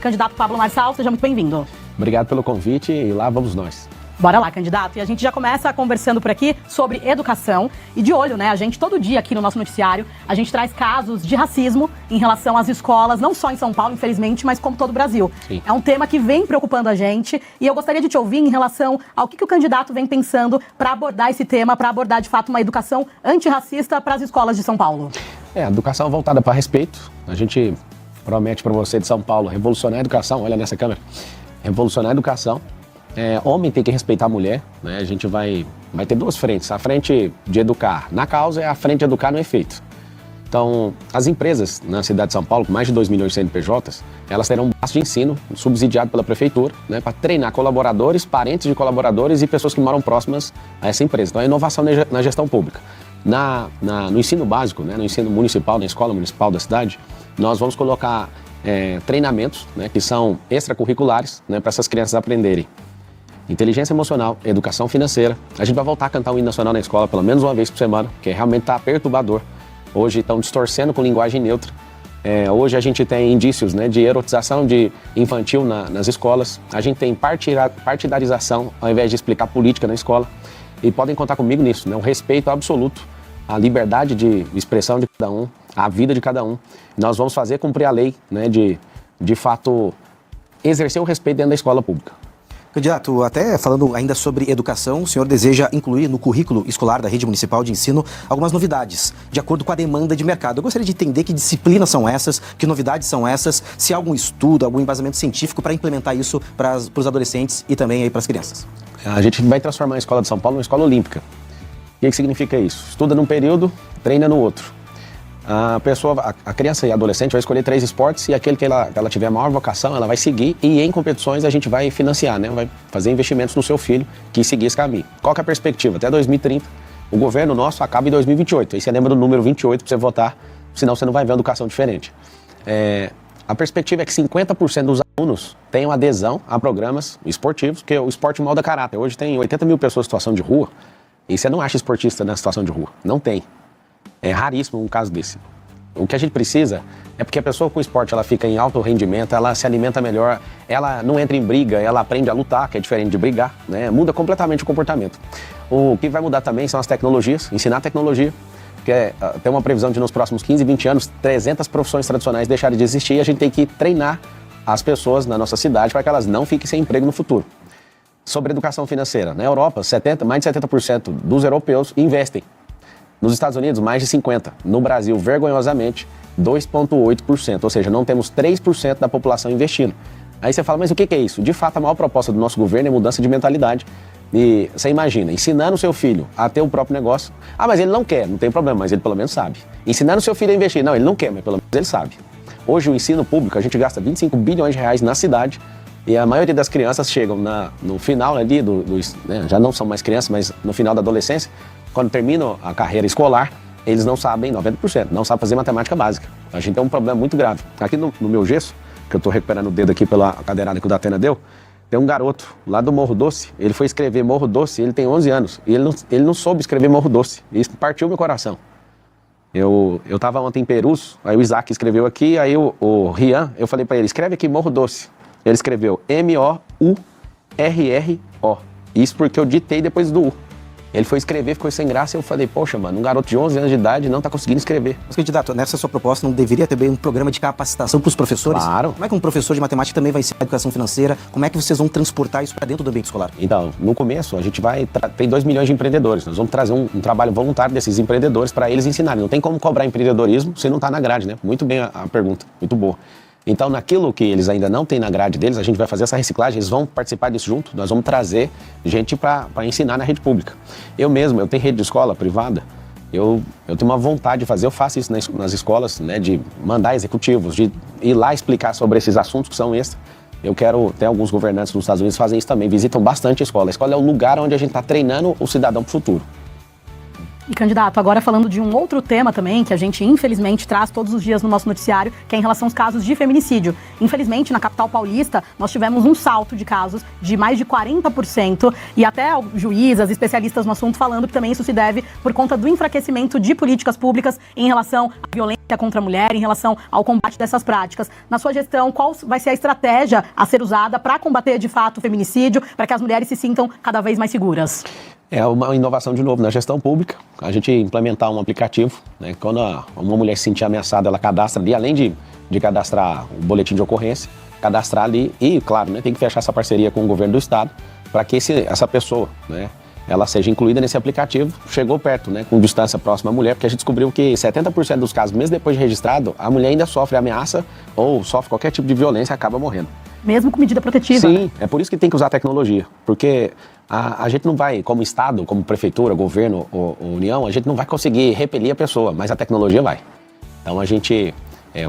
Candidato Pablo Marçal, seja muito bem-vindo. Obrigado pelo convite e lá vamos nós. Bora lá, candidato. E a gente já começa conversando por aqui sobre educação. E de olho, né? A gente, todo dia aqui no nosso noticiário, a gente traz casos de racismo em relação às escolas, não só em São Paulo, infelizmente, mas como todo o Brasil. Sim. É um tema que vem preocupando a gente e eu gostaria de te ouvir em relação ao que o candidato vem pensando para abordar esse tema, para abordar, de fato, uma educação antirracista para as escolas de São Paulo. A educação voltada para respeito. A gente promete para você de São Paulo revolucionar a educação. Olha nessa câmera. Revolucionar a educação. Homem tem que respeitar a mulher, né? A gente vai ter duas frentes. A frente de educar na causa e a frente de educar no efeito. Então, as empresas na cidade de São Paulo, com mais de 2 milhões de CNPJs, elas terão um braço de ensino subsidiado pela prefeitura, né, para treinar colaboradores, parentes de colaboradores e pessoas que moram próximas a essa empresa. Então, é inovação na gestão pública. No ensino básico, né, no ensino municipal, na escola municipal da cidade, nós vamos colocar treinamentos, né, que são extracurriculares, né, para essas crianças aprenderem inteligência emocional, educação financeira. A gente vai voltar a cantar o hino nacional na escola pelo menos uma vez por semana, que realmente está perturbador. Hoje estão distorcendo com linguagem neutra. Hoje a gente tem indícios, né, de erotização de infantil nas escolas. A gente tem partidarização ao invés de explicar política na escola. E podem contar comigo nisso, né, um respeito absoluto à liberdade de expressão de cada um, à vida de cada um. Nós vamos fazer cumprir a lei, né, de fato exercer o respeito dentro da escola pública. Candidato, até falando ainda sobre educação, o senhor deseja incluir no currículo escolar da rede municipal de ensino algumas novidades, de acordo com a demanda de mercado. Eu gostaria de entender que disciplinas são essas, que novidades são essas, se há algum estudo, algum embasamento científico para implementar isso para os adolescentes e também aí para as crianças. A gente vai transformar a escola de São Paulo numa escola olímpica. O que significa isso? Estuda num período, treina no outro. A criança e a adolescente vai escolher 3 esportes e aquele que ela tiver a maior vocação, ela vai seguir e em competições a gente vai financiar, né? Vai fazer investimentos no seu filho que seguir esse caminho. Qual que é a perspectiva? Até 2030, o governo nosso acaba em 2028. Aí você lembra do número 28 para você votar, senão você não vai ver uma educação diferente. A perspectiva é que 50% dos alunos tenham adesão a programas esportivos, porque o esporte molda caráter. Hoje tem 80 mil pessoas em situação de rua e você não acha esportista na situação de rua. Não tem. É raríssimo um caso desse. O que a gente precisa é porque a pessoa com esporte ela fica em alto rendimento, ela se alimenta melhor, ela não entra em briga, ela aprende a lutar, que é diferente de brigar, né? Muda completamente o comportamento. O que vai mudar também são as tecnologias, ensinar tecnologia, porque tem uma previsão de nos próximos 15, 20 anos, 300 profissões tradicionais deixarem de existir e a gente tem que treinar as pessoas na nossa cidade para que elas não fiquem sem emprego no futuro. Sobre educação financeira, na Europa, mais de 70% dos europeus investem. Nos Estados Unidos, mais de 50%. No Brasil, vergonhosamente, 2,8%. Ou seja, não temos 3% da população investindo. Aí você fala, mas o que é isso? De fato, a maior proposta do nosso governo é mudança de mentalidade. E você imagina, ensinando o seu filho a ter o próprio negócio. Mas ele não quer, não tem problema, mas ele pelo menos sabe. Ensinando o seu filho a investir. Não, ele não quer, mas pelo menos ele sabe. Hoje, o ensino público, a gente gasta 25 bilhões de reais na cidade. E a maioria das crianças chegam no final ali, né, já não são mais crianças, mas no final da adolescência, quando terminam a carreira escolar, eles não sabem, 90%, não sabem fazer matemática básica. A gente tem um problema muito grave. Aqui no meu gesso, que eu estou recuperando o dedo aqui pela cadeirada que o Datena deu, tem um garoto lá do Morro Doce, ele foi escrever Morro Doce, ele tem 11 anos, e ele não soube escrever Morro Doce. Isso partiu meu coração. Eu estava ontem em Perus, aí o Isaac escreveu aqui, aí o Rian, eu falei para ele, escreve aqui Morro Doce. Ele escreveu M-O-U-R-R-O. Isso porque eu ditei depois do U. Ele foi escrever, ficou sem graça e eu falei, poxa, mano, um garoto de 11 anos de idade não está conseguindo escrever. Mas, candidato, nessa sua proposta não deveria ter um programa de capacitação para os professores? Claro. Como é que um professor de matemática também vai ensinar educação financeira? Como é que vocês vão transportar isso para dentro do ambiente escolar? Então, no começo, a gente tem 2 milhões de empreendedores. Nós vamos trazer um trabalho voluntário desses empreendedores para eles ensinarem. Não tem como cobrar empreendedorismo se não está na grade, né? Muito bem a pergunta, muito boa. Então, naquilo que eles ainda não têm na grade deles, a gente vai fazer essa reciclagem, eles vão participar disso junto, nós vamos trazer gente para ensinar na rede pública. Eu tenho rede de escola privada, eu tenho uma vontade de fazer, eu faço isso nas escolas, né, de mandar executivos, de ir lá explicar sobre esses assuntos que são extra. Eu quero, tem alguns governantes nos Estados Unidos que fazem isso também, visitam bastante a escola. A escola é o lugar onde a gente está treinando o cidadão para o futuro. E, candidato, agora falando de um outro tema também, que a gente infelizmente traz todos os dias no nosso noticiário, que é em relação aos casos de feminicídio. Infelizmente, na capital paulista, nós tivemos um salto de casos de mais de 40%, e até juízas, especialistas no assunto, falando que também isso se deve por conta do enfraquecimento de políticas públicas em relação à violência contra a mulher, em relação ao combate dessas práticas. Na sua gestão, qual vai ser a estratégia a ser usada para combater, de fato, o feminicídio, para que as mulheres se sintam cada vez mais seguras? É uma inovação, de novo, na gestão pública, a gente implementar um aplicativo, né? Quando uma mulher se sentir ameaçada, ela cadastra ali, além de cadastrar o boletim de ocorrência, cadastrar ali e, claro, né, tem que fechar essa parceria com o governo do estado para que essa pessoa, né, ela seja incluída nesse aplicativo. Chegou perto, né, com distância próxima à mulher, porque a gente descobriu que 70% dos casos, mesmo depois de registrado, a mulher ainda sofre ameaça ou sofre qualquer tipo de violência e acaba morrendo. Mesmo com medida protetiva? Sim, é por isso que tem que usar a tecnologia, porque a gente não vai, como Estado, como Prefeitura, Governo ou União, a gente não vai conseguir repelir a pessoa, mas a tecnologia vai. Então a gente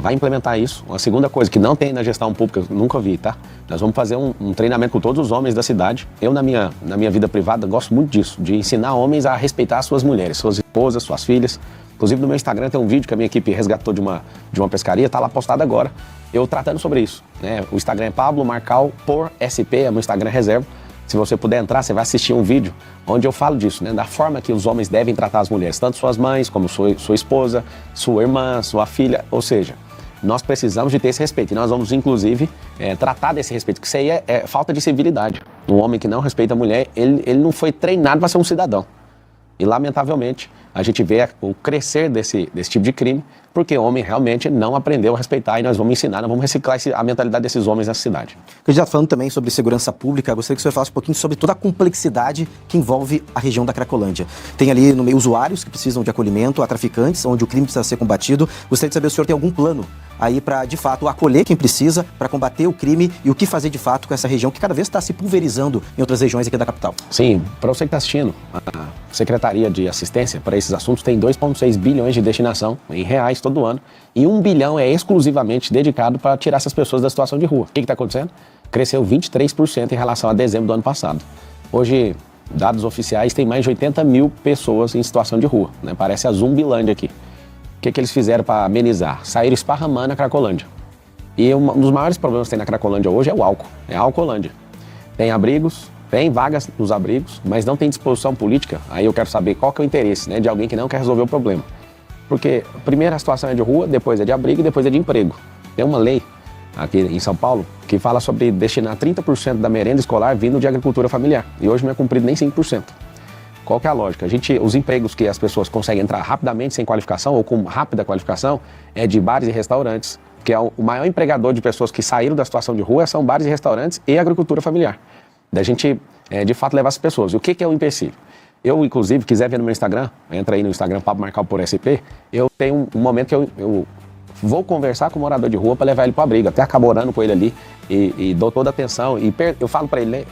vai implementar isso. Uma segunda coisa que não tem na gestão pública, eu nunca vi, tá? Nós vamos fazer um treinamento com todos os homens da cidade. Eu, na minha vida privada, gosto muito disso, de ensinar homens a respeitar suas mulheres, suas esposas, suas filhas. Inclusive no meu Instagram tem um vídeo que a minha equipe resgatou de uma pescaria, tá lá postado agora, eu tratando sobre isso, né? O Instagram é Pablo Marcal por SP, é meu Instagram reserva. Se você puder entrar, você vai assistir um vídeo onde eu falo disso, né? Da forma que os homens devem tratar as mulheres, tanto suas mães, como sua esposa, sua irmã, sua filha. Ou seja, nós precisamos de ter esse respeito. E nós vamos, inclusive, tratar desse respeito, porque isso aí é falta de civilidade. Um homem que não respeita a mulher, ele não foi treinado para ser um cidadão. E, lamentavelmente, a gente vê o crescer desse tipo de crime, porque o homem realmente não aprendeu a respeitar, e nós vamos ensinar, nós vamos reciclar a mentalidade desses homens nessa cidade. Já falando também sobre segurança pública, gostaria que o senhor falasse um pouquinho sobre toda a complexidade que envolve a região da Cracolândia. Tem ali no meio usuários que precisam de acolhimento, há traficantes, onde o crime precisa ser combatido. Gostaria de saber se o senhor tem algum plano aí para, de fato, acolher quem precisa, para combater o crime e o que fazer, de fato, com essa região que cada vez está se pulverizando em outras regiões aqui da capital. Sim, para você que está assistindo, a Secretaria de Assistência para esses assuntos tem 2,6 bilhões de destinação em reais todo ano, e 1 bilhão é exclusivamente dedicado para tirar essas pessoas da situação de rua. O que está acontecendo? Cresceu 23% em relação a dezembro do ano passado. Hoje, dados oficiais, tem mais de 80 mil pessoas em situação de rua, né? Parece a Zumbilândia aqui. O que eles fizeram para amenizar? Saíram esparramando a Cracolândia. E um dos maiores problemas que tem na Cracolândia hoje é o álcool, é a Alcolândia. Tem abrigos, tem vagas nos abrigos, mas não tem disposição política. Aí eu quero saber qual que é o interesse, né, de alguém que não quer resolver o problema. Porque primeiro a situação é de rua, depois é de abrigo e depois é de emprego. Tem uma lei aqui em São Paulo que fala sobre destinar 30% da merenda escolar vindo de agricultura familiar. E hoje não é cumprido nem 5%. Qual que é a lógica? Os empregos que as pessoas conseguem entrar rapidamente sem qualificação ou com rápida qualificação é de bares e restaurantes, que é o maior empregador de pessoas que saíram da situação de rua são bares e restaurantes e agricultura familiar. Da gente, de fato, levar as pessoas. E o que é o empecilho? Eu, inclusive, quiser ver no meu Instagram, entra aí no Instagram, Pablo Marcal por SP, eu tenho um momento que eu vou conversar com o morador de rua para levar ele para o abrigo, até acabo orando com ele ali e dou toda a atenção. E eu falo para ele, né,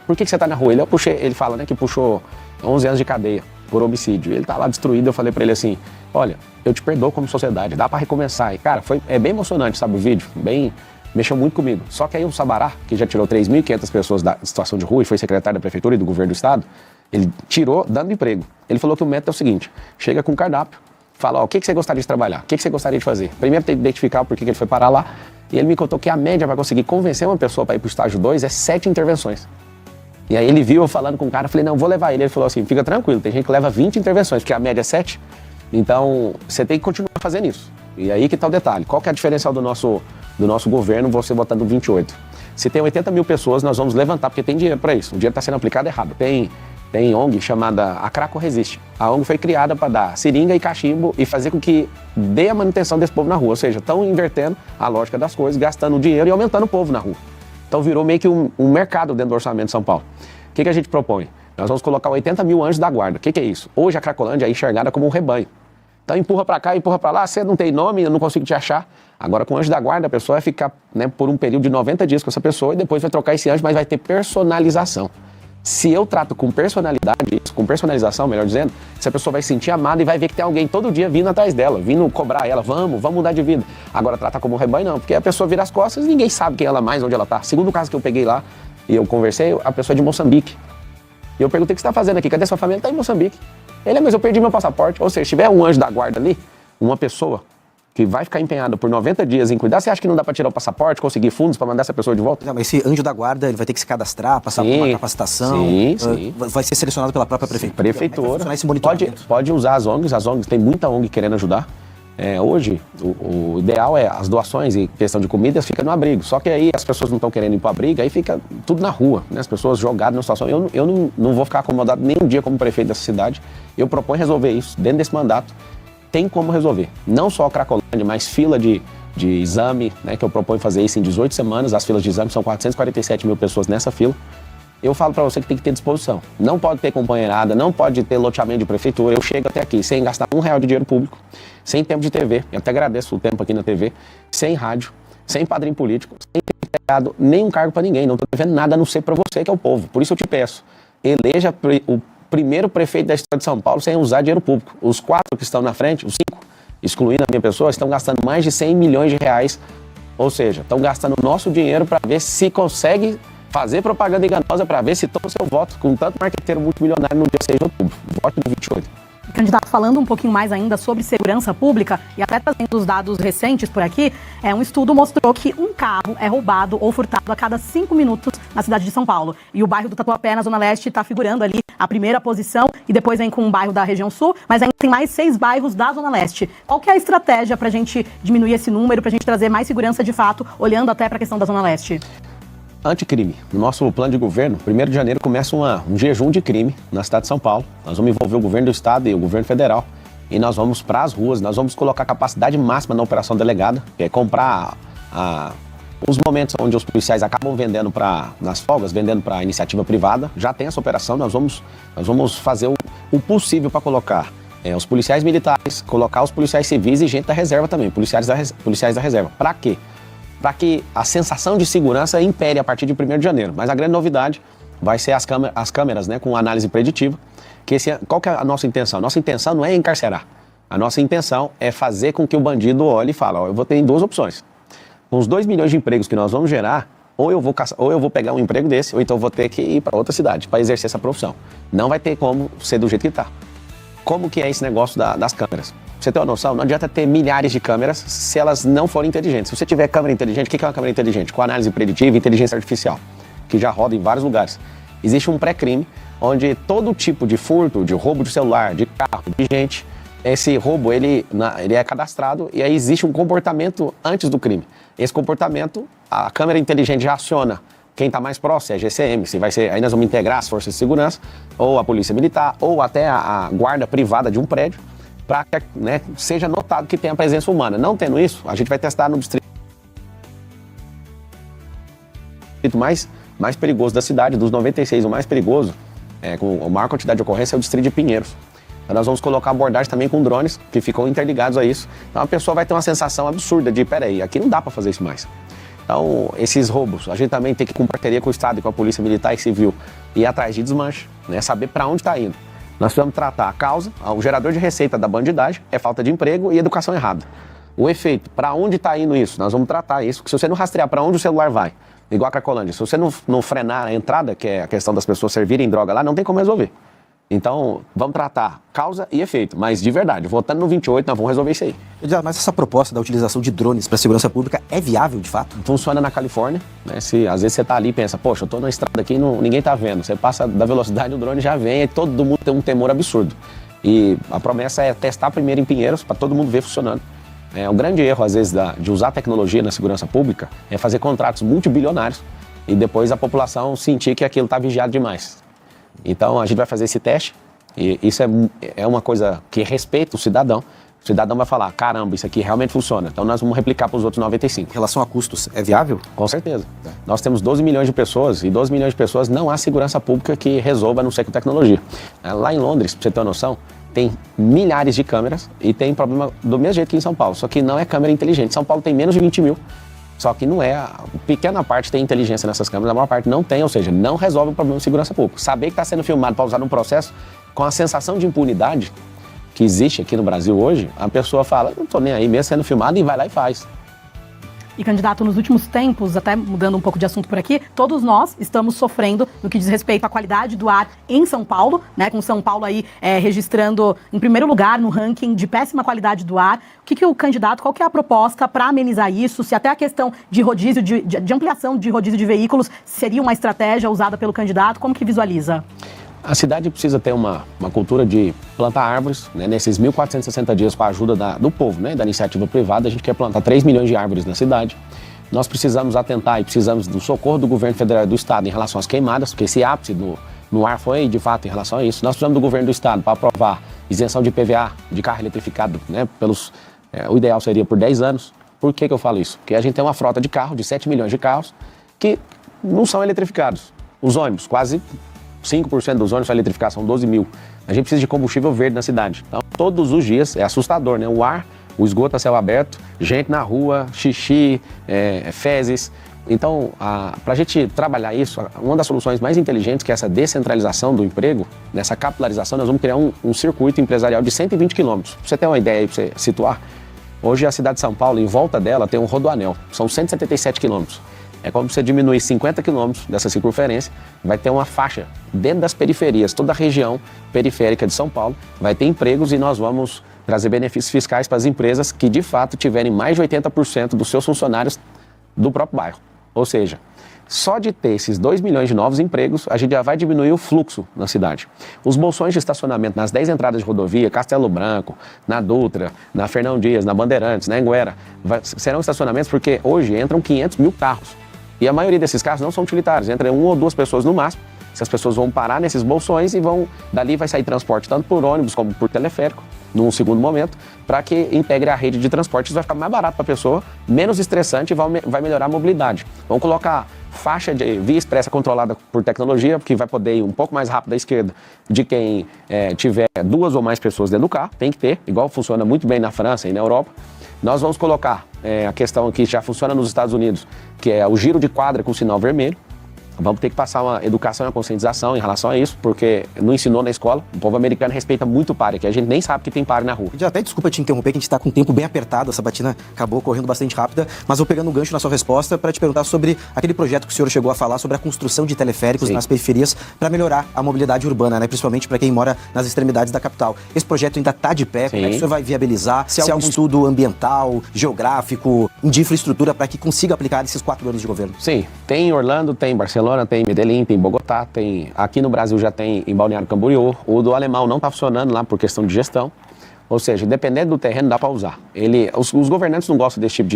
por que você está na rua? Ele fala, né, que puxou 11 anos de cadeia por homicídio. Ele tá lá destruído, eu falei para ele assim, olha, eu te perdoo como sociedade, dá para recomeçar. E, cara, é bem emocionante, sabe, o vídeo, mexeu muito comigo. Só que aí o Sabará, que já tirou 3.500 pessoas da situação de rua e foi secretário da prefeitura e do governo do estado, ele tirou dando emprego. Ele falou que o método é o seguinte, chega com um cardápio, fala, ó, o que você gostaria de trabalhar? O que você gostaria de fazer? Primeiro tem que identificar o porquê que ele foi parar lá, e ele me contou que a média para conseguir convencer uma pessoa para ir para o estágio 2 é 7 intervenções. E aí ele viu eu falando com o cara, eu falei, não, vou levar ele. Ele falou assim, fica tranquilo, tem gente que leva 20 intervenções, porque a média é 7, então você tem que continuar fazendo isso. E aí que tá o detalhe, qual que é a diferencial do nosso governo, você botando 28? Se tem 80 mil pessoas, nós vamos levantar, porque tem dinheiro para isso, o dinheiro está sendo aplicado errado. Tem ONG chamada A Craco Resiste. A ONG foi criada para dar seringa e cachimbo e fazer com que dê a manutenção desse povo na rua, ou seja, estão invertendo a lógica das coisas, gastando dinheiro e aumentando o povo na rua. Então virou meio que um mercado dentro do orçamento de São Paulo. O que a gente propõe? Nós vamos colocar 80 mil anjos da guarda. O que é isso? Hoje a Cracolândia é enxergada como um rebanho. Então empurra para cá, empurra para lá, você não tem nome, eu não consigo te achar. Agora com o anjo da guarda a pessoa vai ficar, né, por um período de 90 dias com essa pessoa e depois vai trocar esse anjo, mas vai ter personalização. Se eu trato com personalidade, com personalização, melhor dizendo, essa pessoa vai se sentir amada e vai ver que tem alguém todo dia vindo atrás dela, vindo cobrar ela, vamos mudar de vida. Agora tratar como um rebanho não, porque a pessoa vira as costas e ninguém sabe quem ela é mais, onde ela está. Segundo o caso que eu peguei lá e eu conversei, a pessoa é de Moçambique. E eu perguntei o que você está fazendo aqui, cadê sua família? Está em Moçambique. Mas eu perdi meu passaporte. Ou seja, se tiver um anjo da guarda ali, uma pessoa que vai ficar empenhada por 90 dias em cuidar, você acha que não dá para tirar o passaporte, conseguir fundos para mandar essa pessoa de volta? Não, mas esse anjo da guarda, ele vai ter que se cadastrar, passar por uma capacitação. Sim. Vai ser selecionado pela própria prefeitura. Prefeitura. Esse monitoramento? Pode usar as ONGs, tem muita ONG querendo ajudar. Hoje, o ideal é as doações e questão de comidas fica no abrigo. Só que aí as pessoas não estão querendo ir para o abrigo, aí fica tudo na rua, né? As pessoas jogadas numa situação. Eu não vou ficar acomodado nem um dia como prefeito dessa cidade. Eu proponho resolver isso dentro desse mandato. Tem como resolver. Não só a Cracolândia, mas fila de exame, né? Que eu proponho fazer isso em 18 semanas. As filas de exame são 447 mil pessoas nessa fila. Eu falo para você que tem que ter disposição. Não pode ter companheirada, não pode ter loteamento de prefeitura. Eu chego até aqui sem gastar R$1 de dinheiro público, sem tempo de TV, eu até agradeço o tempo aqui na TV, sem rádio, sem padrinho político, sem ter pegado nenhum cargo para ninguém. Não estou devendo nada a não ser para você, que é o povo. Por isso eu te peço, eleja o primeiro prefeito da história de São Paulo sem usar dinheiro público. Os 4 que estão na frente, os 5, excluindo a minha pessoa, estão gastando mais de R$100 milhões. Ou seja, estão gastando o nosso dinheiro para ver se consegue fazer propaganda enganosa para ver se toma o seu voto, com tanto marqueteiro multimilionário no dia 6 de outubro. Vote no 28. Candidato, falando um pouquinho mais ainda sobre segurança pública e até trazendo os dados recentes por aqui, um estudo mostrou que um carro é roubado ou furtado a cada 5 minutos na cidade de São Paulo. E o bairro do Tatuapé, na Zona Leste, está figurando ali a primeira posição e depois vem com um bairro da região sul, mas ainda tem mais 6 bairros da Zona Leste. Qual que é a estratégia para a gente diminuir esse número, para a gente trazer mais segurança de fato, olhando até para a questão da Zona Leste? Anticrime. No nosso plano de governo, 1º de janeiro começa um jejum de crime na cidade de São Paulo. Nós vamos envolver o governo do estado e o governo federal. E nós vamos para as ruas, nós vamos colocar capacidade máxima na operação delegada, que é comprar os momentos onde os policiais acabam vendendo nas folgas, vendendo para a iniciativa privada. Já tem essa operação, nós vamos fazer o possível para colocar os policiais militares, colocar os policiais civis e gente da reserva também, policiais da reserva. Para quê? Para que a sensação de segurança impere a partir de 1º de janeiro. Mas a grande novidade vai ser as câmeras, né, com análise preditiva. Qual que é a nossa intenção? Nossa intenção não é encarcerar. A nossa intenção é fazer com que o bandido olhe e fale, eu vou ter 2 opções. Com os 2 milhões de empregos que nós vamos gerar, ou eu vou pegar um emprego desse, ou então eu vou ter que ir para outra cidade para exercer essa profissão. Não vai ter como ser do jeito que está. Como que é esse negócio das câmeras? Você tem uma noção? Não adianta ter milhares de câmeras se elas não forem inteligentes. Se você tiver câmera inteligente, o que é uma câmera inteligente? Com análise preditiva e inteligência artificial, que já roda em vários lugares. Existe um pré-crime, onde todo tipo de furto, de roubo de celular, de carro, de gente, esse roubo ele é cadastrado e aí existe um comportamento antes do crime. Esse comportamento, a câmera inteligente já aciona quem está mais próximo, é a GCM, se vai ser, aí nós vamos integrar as forças de segurança, ou a polícia militar, ou até a guarda privada de um prédio, para que, né, seja notado que tem a presença humana. Não tendo isso, a gente vai testar no distrito mais perigoso da cidade, dos 96, o mais perigoso, com a maior quantidade de ocorrência, é o distrito de Pinheiros. Então nós vamos colocar abordagem também com drones, que ficam interligados a isso. Então a pessoa vai ter uma sensação absurda de, peraí, aqui não dá para fazer isso mais. Então, esses roubos, a gente também tem que, com parceria com o Estado e com a Polícia Militar e Civil, ir atrás de desmanche, né, saber para onde está indo. Nós precisamos tratar a causa, o gerador de receita da bandidagem é falta de emprego e educação errada. O efeito, para onde está indo isso? Nós vamos tratar isso, porque se você não rastrear para onde o celular vai, igual a Cracolândia, se você não frenar a entrada, que é a questão das pessoas servirem droga lá, não tem como resolver. Então, vamos tratar causa e efeito, mas de verdade, votando no 28, nós vamos resolver isso aí. Mas essa proposta da utilização de drones para segurança pública é viável, de fato? Funciona na Califórnia, né? Às vezes você está ali e pensa, poxa, eu estou na estrada aqui e ninguém está vendo. Você passa da velocidade, o drone já vem e todo mundo tem um temor absurdo. E a promessa é testar primeiro em Pinheiros para todo mundo ver funcionando. O grande erro, às vezes, de usar tecnologia na segurança pública é fazer contratos multibilionários e depois a população sentir que aquilo está vigiado demais. Então, a gente vai fazer esse teste e isso é uma coisa que respeita o cidadão. O cidadão vai falar, caramba, isso aqui realmente funciona. Então, nós vamos replicar para os outros 95. Em relação a custos, é viável? Com certeza. Nós temos 12 milhões de pessoas e 12 milhões de pessoas não há segurança pública que resolva a não ser com tecnologia. Lá em Londres, para você ter uma noção, tem milhares de câmeras e tem problema do mesmo jeito que em São Paulo, só que não é câmera inteligente. São Paulo tem menos de 20 mil. Só que não é, pequena parte tem inteligência nessas câmeras, a maior parte não tem, ou seja, não resolve o problema de segurança pública. Saber que está sendo filmado para usar num processo, com a sensação de impunidade que existe aqui no Brasil hoje, a pessoa fala, não estou nem aí mesmo sendo filmado e vai lá e faz. E, candidato, nos últimos tempos, até mudando um pouco de assunto por aqui, todos nós estamos sofrendo no que diz respeito à qualidade do ar em São Paulo, né? Com São Paulo aí registrando em primeiro lugar no ranking de péssima qualidade do ar. O que o candidato, qual que é a proposta para amenizar isso? Se até a questão de rodízio, de ampliação de rodízio de veículos seria uma estratégia usada pelo candidato, como que visualiza? A cidade precisa ter uma cultura de plantar árvores, né? Nesses 1.460 dias, com a ajuda do povo, né? Da iniciativa privada, a gente quer plantar 3 milhões de árvores na cidade. Nós precisamos atentar e precisamos do socorro do governo federal e do estado em relação às queimadas, porque esse ápice no ar foi, de fato, em relação a isso. Nós precisamos do governo do estado para aprovar isenção de IPVA de carro eletrificado, né? O ideal seria por 10 anos. Por que eu falo isso? Porque a gente tem uma frota de carro, de 7 milhões de carros, que não são eletrificados. Os ônibus, quase 5% dos ônibus são eletrificados, são 12 mil. A gente precisa de combustível verde na cidade. Então, todos os dias, é assustador, né? O ar, o esgoto a céu aberto, gente na rua, xixi, fezes. Então, para a gente trabalhar isso, uma das soluções mais inteligentes, que é essa descentralização do emprego, nessa capilarização, nós vamos criar um circuito empresarial de 120 quilômetros. Para você ter uma ideia aí, para você situar, hoje a cidade de São Paulo, em volta dela, tem um rodoanel, são 177 quilômetros. É como você diminuir 50 quilômetros dessa circunferência, vai ter uma faixa dentro das periferias, toda a região periférica de São Paulo, vai ter empregos e nós vamos trazer benefícios fiscais para as empresas que, de fato, tiverem mais de 80% dos seus funcionários do próprio bairro. Ou seja, só de ter esses 2 milhões de novos empregos, a gente já vai diminuir o fluxo na cidade. Os bolsões de estacionamento nas 10 entradas de rodovia, Castelo Branco, na Dutra, na Fernão Dias, na Bandeirantes, na Anguera, serão estacionamentos porque hoje entram 500 mil carros. E a maioria desses carros não são utilitários, entra 1 ou 2 pessoas no máximo. Essas pessoas vão parar nesses bolsões e dali vai sair transporte tanto por ônibus como por teleférico, num segundo momento, para que integre a rede de transporte. Isso vai ficar mais barato para a pessoa, menos estressante e vai melhorar a mobilidade. Vamos colocar faixa de via expressa controlada por tecnologia, que vai poder ir um pouco mais rápido à esquerda de quem tiver 2 ou mais pessoas dentro do carro, tem que ter, igual funciona muito bem na França e na Europa. Nós vamos colocar a questão que já funciona nos Estados Unidos, que é o giro de quadra com sinal vermelho. Vamos ter que passar uma educação e uma conscientização em relação a isso, porque não ensinou na escola. O povo americano respeita muito o pare, que a gente nem sabe que tem pare na rua. Até desculpa te interromper, que a gente está com o tempo bem apertado, a sabatina acabou correndo bastante rápida, mas vou pegando um gancho na sua resposta para te perguntar sobre aquele projeto que o senhor chegou a falar sobre a construção de teleféricos nas periferias para melhorar a mobilidade urbana, né? Principalmente para quem mora nas extremidades da capital. Esse projeto ainda está de pé, como é que o senhor vai viabilizar? Se há algum estudo ambiental, geográfico, de infraestrutura para que consiga aplicar esses 4 anos de governo? Sim, tem em Orlando, tem em Barcelona, tem em Medellín, tem em Bogotá, tem aqui no Brasil já tem em Balneário Camboriú. O do alemão não está funcionando lá por questão de gestão. Ou seja, dependendo do terreno dá para usar. Os governantes não gostam desse tipo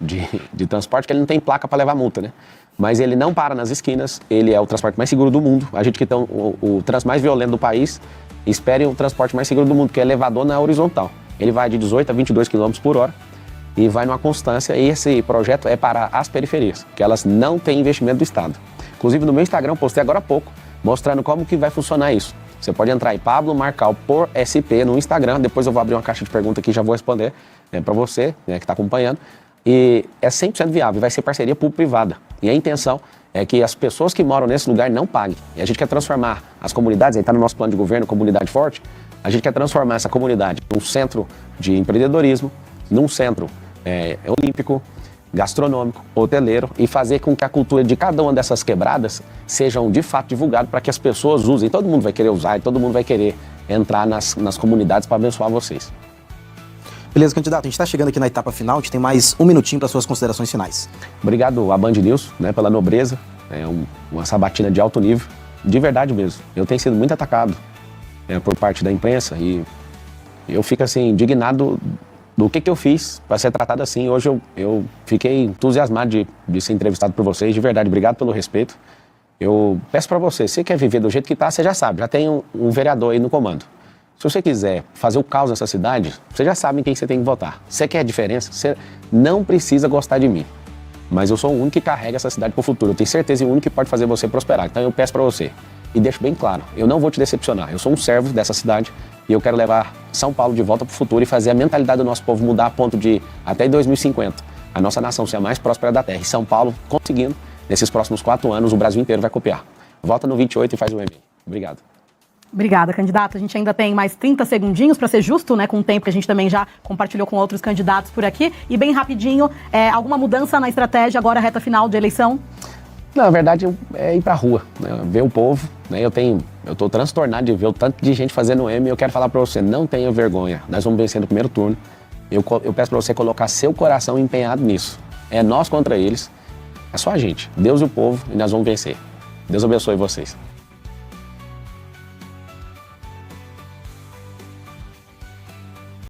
de transporte, porque ele não tem placa para levar multa, né? Mas ele não para nas esquinas, ele é o transporte mais seguro do mundo. A gente que tem o trânsito mais violento do país, espere o transporte mais seguro do mundo, que é elevador na horizontal. Ele vai de 18 a 22 km por hora e vai numa constância. E esse projeto é para as periferias, que elas não têm investimento do Estado. Inclusive no meu Instagram, postei agora há pouco, mostrando como que vai funcionar isso. Você pode entrar em Pablo Marcal por SP no Instagram, depois eu vou abrir uma caixa de perguntas aqui e já vou responder para você, né, que está acompanhando. E é 100% viável, vai ser parceria público-privada. E a intenção é que as pessoas que moram nesse lugar não paguem. E a gente quer transformar as comunidades, aí está no nosso plano de governo, Comunidade Forte, a gente quer transformar essa comunidade num centro de empreendedorismo, num centro olímpico, gastronômico, hoteleiro, e fazer com que a cultura de cada uma dessas quebradas sejam de fato divulgadas para que as pessoas usem. Todo mundo vai querer usar e todo mundo vai querer entrar nas comunidades para abençoar vocês. Beleza, candidato, a gente está chegando aqui na etapa final, a gente tem mais um minutinho para suas considerações finais. Obrigado à Band News, né, pela nobreza, uma sabatina de alto nível, de verdade mesmo. Eu tenho sido muito atacado por parte da imprensa e eu fico assim indignado do que eu fiz para ser tratado assim. Hoje eu fiquei entusiasmado de ser entrevistado por vocês, de verdade, obrigado pelo respeito. Eu peço para você, se você quer viver do jeito que está, você já sabe, já tem um vereador aí no comando. Se você quiser fazer o caos nessa cidade, você já sabe em quem você tem que votar. Você quer diferença, você não precisa gostar de mim. Mas eu sou o único que carrega essa cidade para o futuro. Eu tenho certeza e o único que pode fazer você prosperar. Então eu peço para você, e deixo bem claro, eu não vou te decepcionar. Eu sou um servo dessa cidade e eu quero levar São Paulo de volta para o futuro e fazer a mentalidade do nosso povo mudar a ponto de, até 2050, a nossa nação ser a mais próspera da Terra. E São Paulo, conseguindo, nesses próximos 4 anos, o Brasil inteiro vai copiar. Vota no 28 e faz o e-mail. Obrigado. Obrigada, candidato. A gente ainda tem mais 30 segundinhos para ser justo, né, com o tempo que a gente também já compartilhou com outros candidatos por aqui. E bem rapidinho, alguma mudança na estratégia agora, reta final de eleição? Não, na verdade, é ir pra rua, né? Ver o povo, né? Eu tô transtornado de ver o tanto de gente fazendo M e eu quero falar pra você, não tenha vergonha. Nós vamos vencer no primeiro turno. Eu peço pra você colocar seu coração empenhado nisso. É nós contra eles, é só a gente, Deus e o povo, e nós vamos vencer. Deus abençoe vocês.